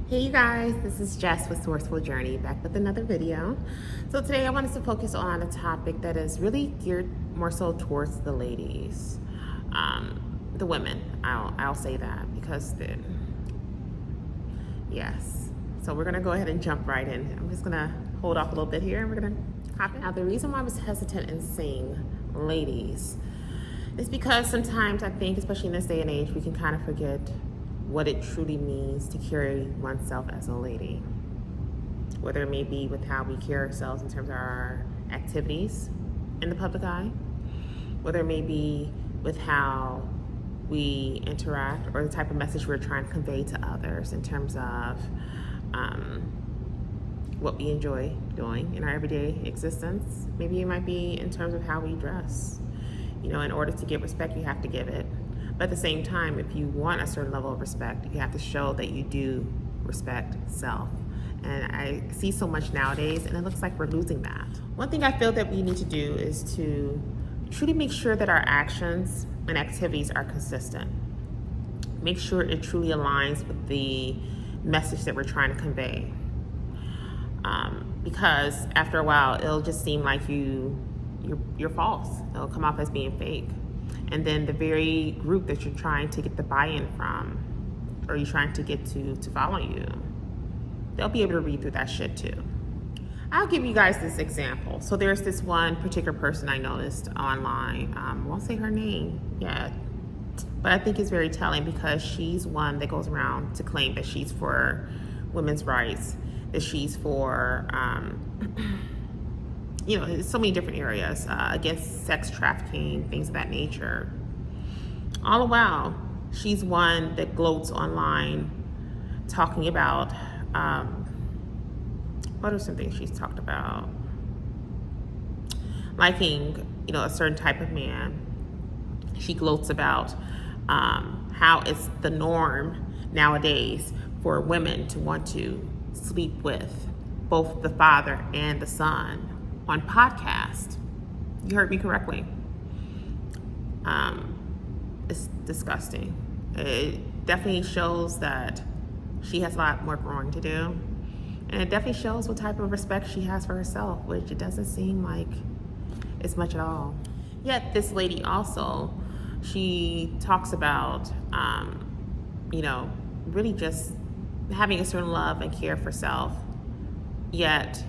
Hey you guys, this is Jess with Sourceful Journey, back with another video. So today I wanted to focus on a topic that is really geared more so towards the ladies, the women. I'll say that because yes. So we're gonna go ahead and jump right in. I'm just gonna hold off a little bit here and we're gonna hop in. Now the reason why I was hesitant in saying ladies is because sometimes I think, especially in this day and age, we can kind of forget what it truly means to carry oneself as a lady, whether it may be with how we carry ourselves in terms of our activities in the public eye, whether it may be with how we interact or the type of message we're trying to convey to others in terms of what we enjoy doing in our everyday existence. Maybe it might be in terms of how we dress. You know, in order to get respect, you have to give it. But at the same time, if you want a certain level of respect, you have to show that you do respect self. And I see so much nowadays, and it looks like we're losing that. One thing I feel that we need to do is to truly make sure that our actions and activities are consistent. Make sure it truly aligns with the message that we're trying to convey. Because after a while, it'll just seem like you're false. It'll come off as being fake. And then the very group that you're trying to get the buy-in from, or you're trying to get to follow you, they'll be able to read through that shit too. I'll give you guys this example. So there's this one particular person I noticed online. I won't say her name yet, but I think it's very telling because she's one that goes around to claim that she's for women's rights, that she's for, you know, so many different areas against sex trafficking, things of that nature. All the while, she's one that gloats online talking about, what are some things she's talked about? Liking, you know, a certain type of man. She gloats about how it's the norm nowadays for women to want to sleep with both the father and the son on podcast. You heard me correctly. It's disgusting. It definitely shows that she has a lot more growing to do. And it definitely shows what type of respect she has for herself, which it doesn't seem like it's much at all. Yet this lady also, she talks about, you know, really just having a certain love and care for self. Yet,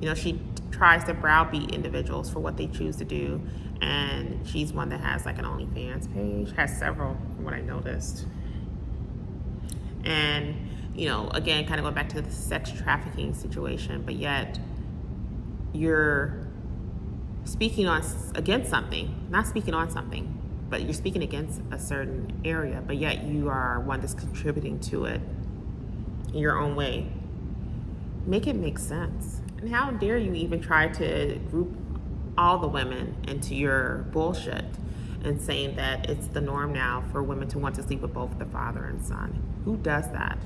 you know, she tries to browbeat individuals for what they choose to do. And she's one that has like an OnlyFans page, has several from what I noticed. And, you know, again, kind of going back to the sex trafficking situation, but yet you're speaking against something, not speaking on something, but you're speaking against a certain area, but yet you are one that's contributing to it in your own way. Make it make sense. And how dare you even try to group all the women into your bullshit and saying that it's the norm now for women to want to sleep with both the father and son. Who does that?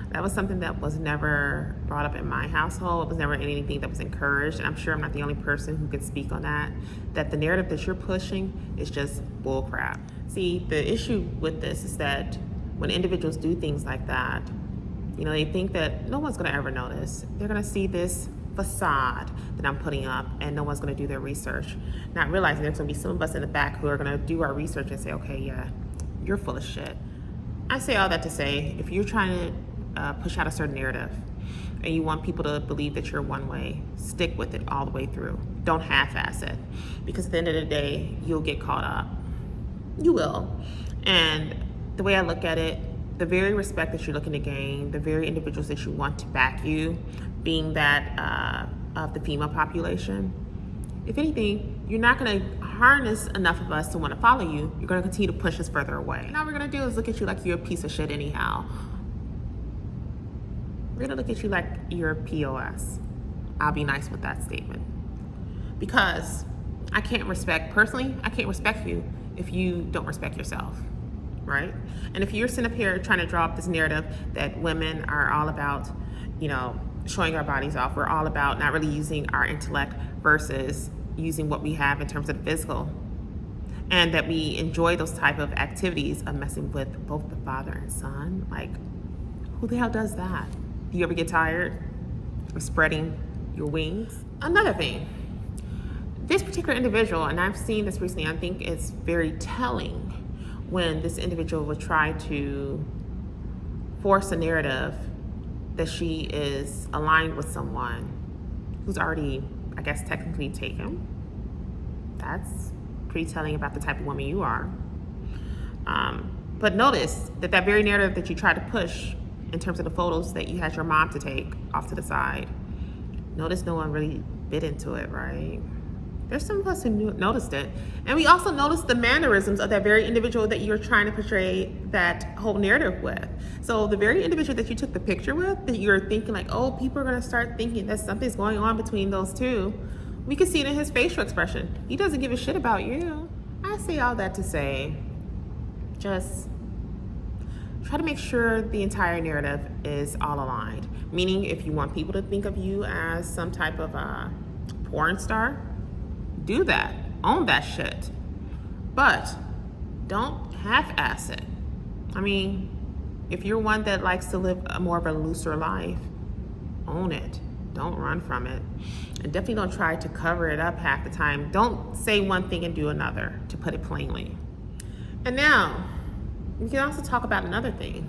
That was something that was never brought up in my household. It was never anything that was encouraged. And I'm sure I'm not the only person who can speak on that. That the narrative that you're pushing is just bull crap. See, the issue with this is that when individuals do things like that, you know, they think that no one's gonna ever notice. They're gonna see this facade that I'm putting up and no one's gonna do their research. Not realizing there's gonna be some of us in the back who are gonna do our research and say, okay, yeah, you're full of shit. I say all that to say, if you're trying to push out a certain narrative and you want people to believe that you're one way, stick with it all the way through. Don't half-ass it, because at the end of the day, you'll get caught up. You will. And the way I look at it, the very respect that you're looking to gain, the very individuals that you want to back you, being that of the female population, if anything, you're not going to harness enough of us to want to follow you. You're going to continue to push us further away. And all we're going to do is look at you like you're a piece of shit anyhow. We're going to look at you like you're a POS. I'll be nice with that statement. Because I can't respect you if you don't respect yourself. Right? And if you're sitting up here trying to draw up this narrative that women are all about, you know, showing our bodies off, we're all about not really using our intellect versus using what we have in terms of the physical, and that we enjoy those type of activities of messing with both the father and son, like, Who the hell does that? Do you ever get tired of spreading your wings? Another thing, this particular individual, and I've seen this recently, I think it's very telling when this individual will try to force a narrative that she is aligned with someone who's already, I guess, technically taken. That's pretty telling about the type of woman you are. But notice that that very narrative that you tried to push in terms of the photos that you had your mom to take off to the side, notice no one really bit into it, right? There's some of us who noticed it. And we also noticed the mannerisms of that very individual that you're trying to portray that whole narrative with. So the very individual that you took the picture with, that you're thinking like, oh, people are gonna start thinking that something's going on between those two, we can see it in his facial expression. He doesn't give a shit about you. I say all that to say, just try to make sure the entire narrative is all aligned. Meaning, if you want people to think of you as some type of a porn star, do that. Own that shit. But don't half-ass it. I mean, if you're one that likes to live a more of a looser life, own it. Don't run from it. And definitely don't try to cover it up half the time. Don't say one thing and do another, to put it plainly. And now, we can also talk about another thing.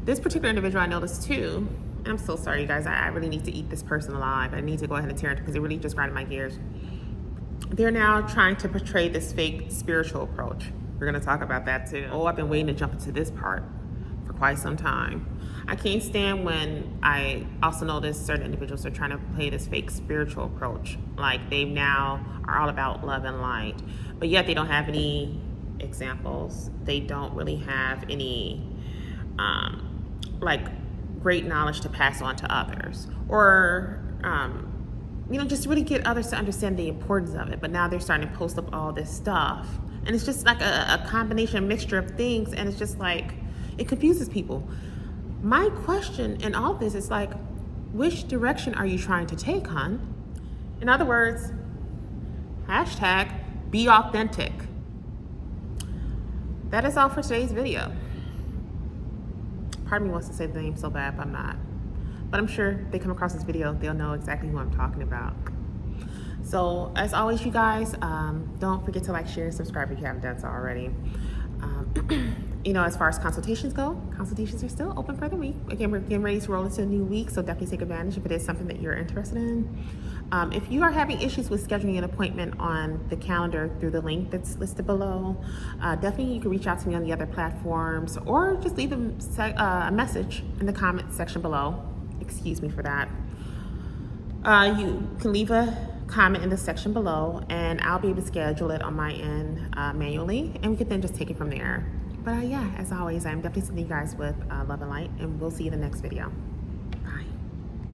This particular individual I noticed too, and I'm so sorry you guys, I really need to eat this person alive. I need to go ahead and tear it because it really just grinded my gears. They're now trying to portray this fake spiritual approach. We're gonna talk about that too. Oh, I've been waiting to jump into this part for quite some time. I can't stand when I also notice certain individuals are trying to play this fake spiritual approach. Like they now are all about love and light, but yet they don't have any examples. They don't really have any like great knowledge to pass on to others, or just really get others to understand the importance of it. But now they're starting to post up all this stuff, and it's just like a combination, a mixture of things, and it's just like it confuses people. My question in all this is like, which direction are you trying to take, hon? In other words, hashtag be authentic. That is all for today's video. Part of me wants to say the name so bad, but I'm not. But I'm sure if they come across this video, they'll know exactly who I'm talking about. So as always, you guys, don't forget to like, share, and subscribe if you haven't done so already. As far as consultations go, consultations are still open for the week. Again, we're getting ready to roll into a new week, so definitely take advantage if it is something that you're interested in. If you are having issues with scheduling an appointment on the calendar through the link that's listed below, definitely you can reach out to me on the other platforms, or just leave a message in the comment section below. Excuse me for that. You can leave a comment in the section below, and I'll be able to schedule it on my end manually, and we can then just take it from there. But yeah, as always, I'm definitely sending you guys with love and light, and we'll see you in the next video.